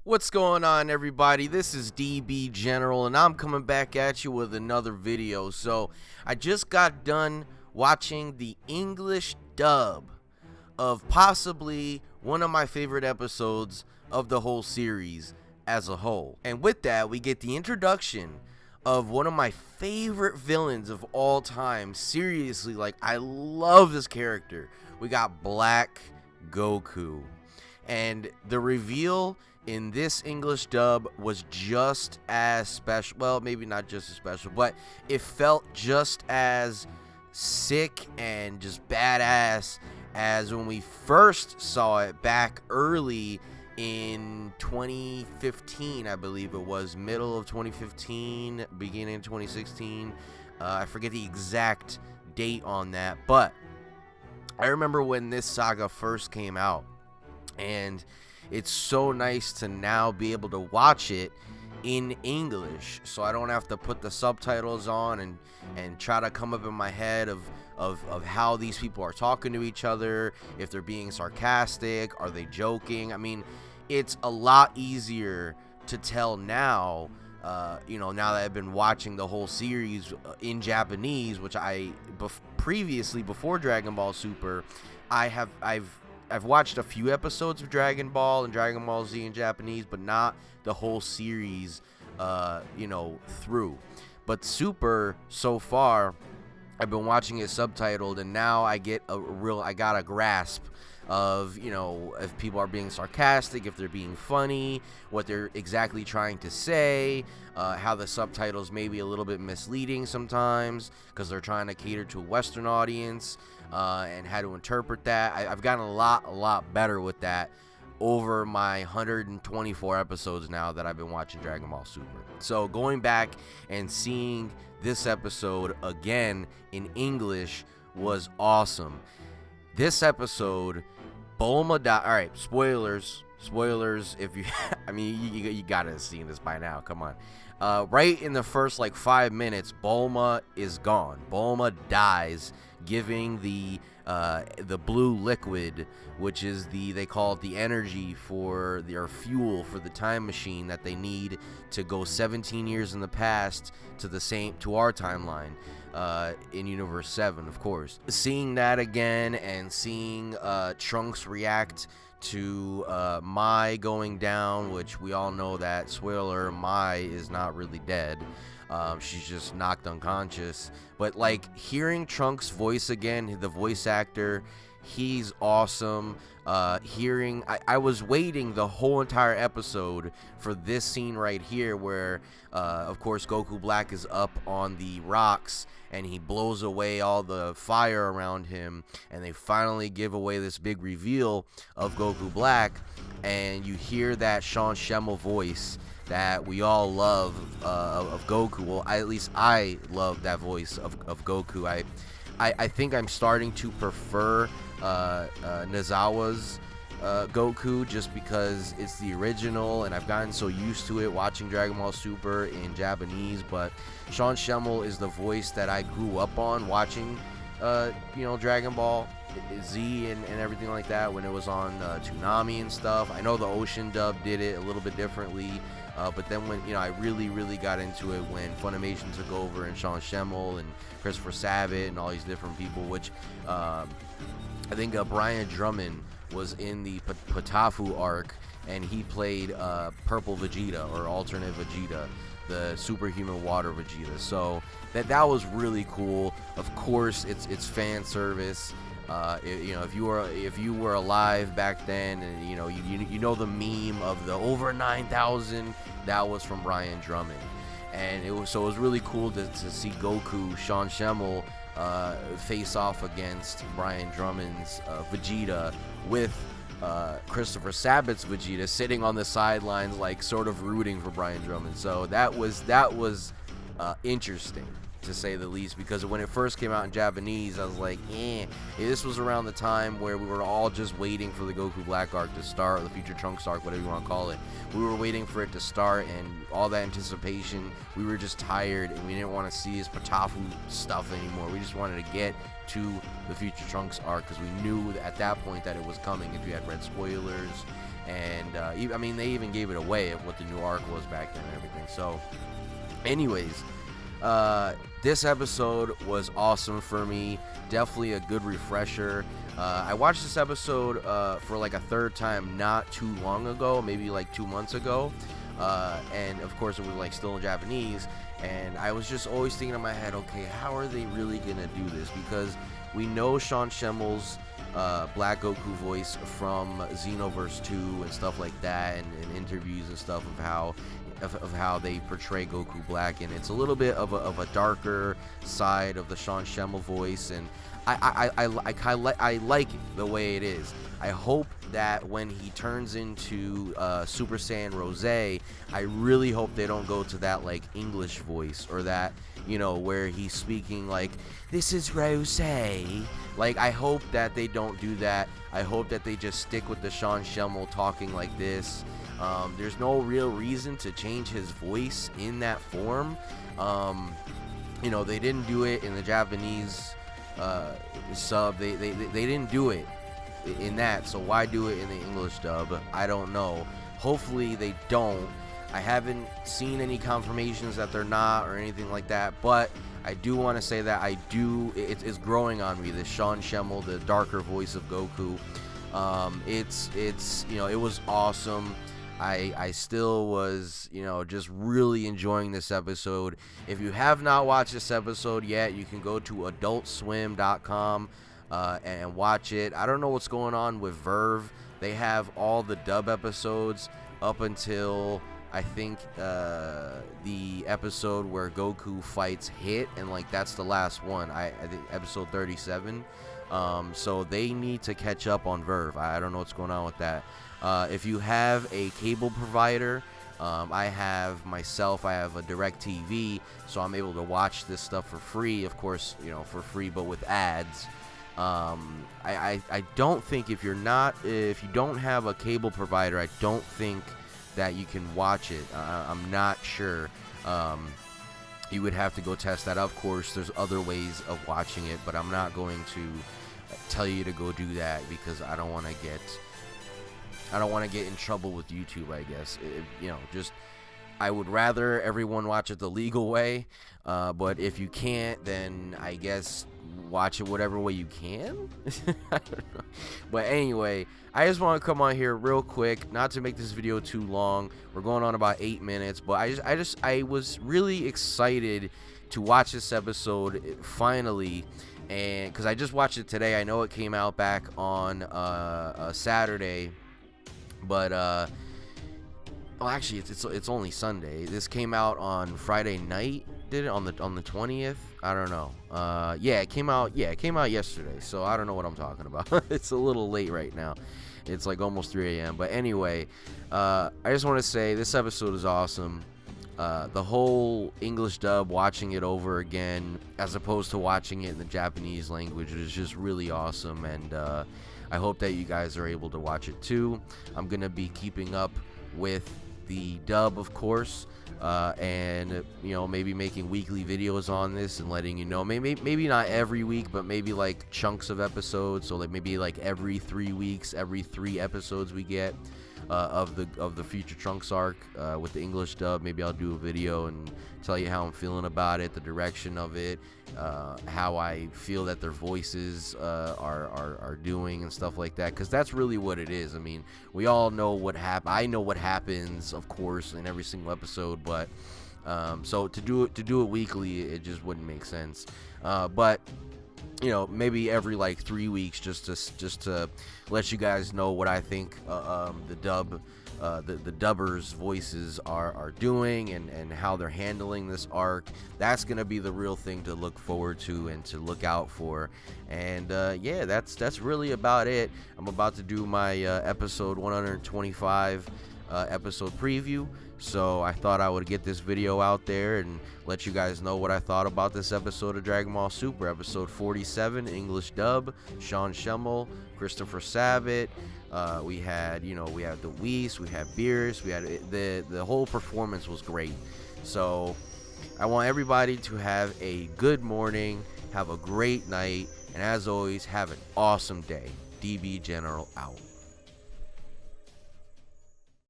What's going on, everybody? This is DB General, and I'm coming back at you with another video. So I just got done watching the English dub of possibly one of my favorite episodes of the whole series as a whole. And with that, we get the introduction of one of my favorite villains of all time. Seriously, like, I love this character. We got Black Goku. And the reveal in this English dub was just as special. Well, maybe not just as special, but it felt just as sick and just badass as when we first saw it back early in 2015. I believe it was middle of 2015, beginning of 2016. I forget the exact date on that, but I remember when this saga first came out, and it's so nice to now be able to watch it in English, so I don't have to put the subtitles on and try to come up in my head of how these people are talking to each other, if they're being sarcastic, are they joking. I mean, it's a lot easier to tell now, now that I've been watching the whole series in Japanese, which I previously, before Dragon Ball Super, I've watched a few episodes of Dragon Ball and Dragon Ball Z in Japanese, but not the whole series, through. But Super, so far, I've been watching it subtitled, and now I got a grasp of, if people are being sarcastic, if they're being funny, what they're exactly trying to say, how the subtitles may be a little bit misleading sometimes because they're trying to cater to a Western audience, and how to interpret that. I've gotten a lot better with that over my 124 episodes now that I've been watching Dragon Ball Super. So going back and seeing this episode again in English was awesome. This episode, Bulma died. All right, spoilers. If you, you gotta have seen this by now. Come on. Right in the first 5 minutes, Bulma is gone. Bulma dies, giving the blue liquid, which is they call it the energy for or fuel for the time machine that they need to go 17 years in the past to our timeline. In Universe 7, of course. Seeing that again and seeing Trunks react to Mai going down, which we all know that, spoiler, Mai is not really dead. She's just knocked unconscious. But hearing Trunks' voice again, the voice actor, he's awesome. I was waiting the whole entire episode for this scene right here where, of course, Goku Black is up on the rocks and he blows away all the fire around him, and they finally give away this big reveal of Goku Black, and you hear that Sean Schemmel voice that we all love of Goku. Well, at least I love that voice of Goku. I think I'm starting to prefer Nozawa's Goku just because it's the original, and I've gotten so used to it watching Dragon Ball Super in Japanese. But Sean Schemmel is the voice that I grew up on watching, Dragon Ball Z and everything like that when it was on Toonami and stuff. I know the Ocean dub did it a little bit differently, but then when I really got into it when Funimation took over and Sean Schemmel and Christopher Sabat and all these different people, which I think Brian Drummond was in the Patafu arc, and he played Purple Vegeta, or alternate Vegeta, the superhuman water Vegeta. So that was really cool. Of course, it's fan service. If you were alive back then, and you know the meme of the over 9,000, that was from Brian Drummond, and it was really cool to see Goku, Sean Schemmel, face off against Brian Drummond's Vegeta with Christopher Sabat's Vegeta sitting on the sidelines, sort of rooting for Brian Drummond. So that was interesting, to say the least, because when it first came out in Japanese, I was like, this was around the time where we were all just waiting for the Goku Black arc to start, or the Future Trunks arc, whatever you want to call it. We were waiting for it to start, and all that anticipation, we were just tired, and we didn't want to see his Patafu stuff anymore. We just wanted to get to the Future Trunks arc, because we knew at that point that it was coming, if you had read spoilers and I mean, they even gave it away of what the new arc was back then and everything. So, anyways, this episode was awesome for me. Definitely a good refresher. I watched this episode for like a third time not too long ago, maybe like 2 months ago. And of course it was like still in Japanese, and I was just always thinking in my head, okay, how are they really gonna do this? Because we know Sean Schemmel's Black Goku voice from Xenoverse 2 and stuff like that, and interviews and stuff of how they portray Goku Black, and it's a little bit of a darker side of the Sean Schemmel voice, and I like it the way it is. I hope that when he turns into Super Saiyan Rose, I really hope they don't go to that like English voice, or that, you know, where he's speaking like, this is Rose. Like, I hope that they don't do that. I hope that they just stick with the Sean Schemmel talking like this. There's no real reason to change his voice in that form. You know, they didn't do it in the Japanese sub. They didn't do it in that, so why do it in the English dub? I don't know. Hopefully they don't. I haven't seen any confirmations that they're not or anything like that, but I do want to say that it's growing on me, this Sean Schemmel, the darker voice of Goku. It's you know, it was awesome. I still was, you know, just really enjoying this episode. If you have not watched this episode yet, you can go to adultswim.com and watch it. I don't know what's going on with Verve. They have all the dub episodes up until I think the episode where Goku fights Hit, and like that's the last one. I think episode 37. So they need to catch up on Verve. I don't know what's going on with that. If you have a cable provider, I have a DirecTV, so I'm able to watch this stuff for free. Of course, you know, for free, but with ads. I don't think if you don't have a cable provider, I don't think that you can watch it. I'm not sure. You would have to go test that. Of course, there's other ways of watching it, but I'm not going to tell you to go do that because I don't want to get in trouble with YouTube, I guess. You know, just I would rather everyone watch it the legal way, but if you can't, then I guess watch it whatever way you can. I don't know. But anyway, I just want to come on here real quick, not to make this video too long. We're going on about 8 minutes, but I was really excited to watch this episode finally, and because I just watched it today. I know it came out back on Saturday, but well, actually it's only Sunday. This came out on Friday night. Did it on the 20th? I don't know. Yeah, it came out yesterday. So I don't know what I'm talking about. It's a little late right now. It's like almost 3 a.m. But anyway, I just want to say this episode is awesome. The whole English dub, watching it over again as opposed to watching it in the Japanese language, is just really awesome, and I hope that you guys are able to watch it too. I'm gonna be keeping up with the dub, of course, and you know, maybe making weekly videos on this and letting you know, maybe not every week, but maybe like chunks of episodes. So like maybe like every 3 weeks, every 3 episodes we get of the Future Trunks arc with the English dub. Maybe I'll do a video and tell you how I'm feeling about it, the direction of it, how I feel that their voices are doing and stuff like that, because that's really what it is. I mean, we all know what I know what happens, of course, in every single episode, but so to do it weekly, it just wouldn't make sense. But you know, maybe every like 3 weeks, just to let you guys know what I think the dubbers' voices are doing, and how they're handling this arc. That's gonna be the real thing to look forward to and to look out for. And yeah, that's really about it. I'm about to do my episode 125 episode preview, so I thought I would get this video out there and let you guys know what I thought about this episode of Dragon Ball Super, episode 47, English dub, Sean Schemmel, Christopher Sabat. We had the Whis, we had Beerus, we had the whole performance was great. So I want everybody to have a good morning, have a great night, and as always, have an awesome day. DB General out.